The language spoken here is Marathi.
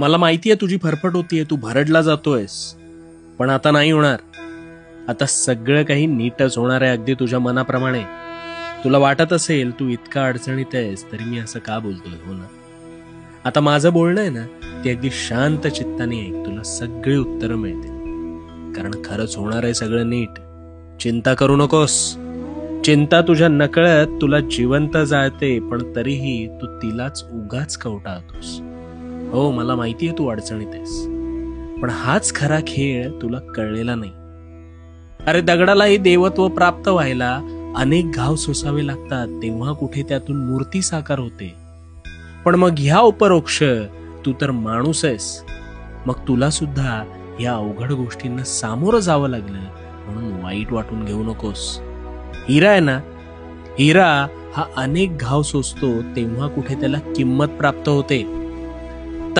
मला माहितीये तुझी फरफट होतीये, तू भरडला जातोयस, पण आता नाही होणार. आता सगळं काही नीटच होणार आहे, अगदी तुझ्या मनाप्रमाणे. तुला वाटत असेल तू इतका अडचणीत आहेस तरी मी असं का बोलतोय, हो ना? आता माझं बोलणं आहे ना, ते अगदी शांत चित्ताने ऐक, तुला सगळी उत्तरं मिळतील. कारण खरंच होणार आहे सगळं नीट. चिंता करू नकोस. चिंता तुझ्या नकळत तुला जिवंत जाळते, पण तरीही तू तिलाच उगाच कवटाळतोस. हो, मला माहितीये तू अडचणीत आहेस, पण हाच खरा खेळ तुला कळलेला नाही. अरे, दगडालाही देवत्व प्राप्त व्हायला अनेक घाव सोसावे लागतात, तेव्हा कुठे त्यातून मूर्ती साकार होते. पण मग ह्या उपरोक्ष तू तर माणूस आहेस, मग तुला सुद्धा या अवघड गोष्टींना सामोरं जावं लागलं म्हणून वाईट वाटून घेऊ नकोस. हिरा आहे ना, हिरा हा अनेक घाव सोसतो तेव्हा कुठे त्याला किंमत प्राप्त होते.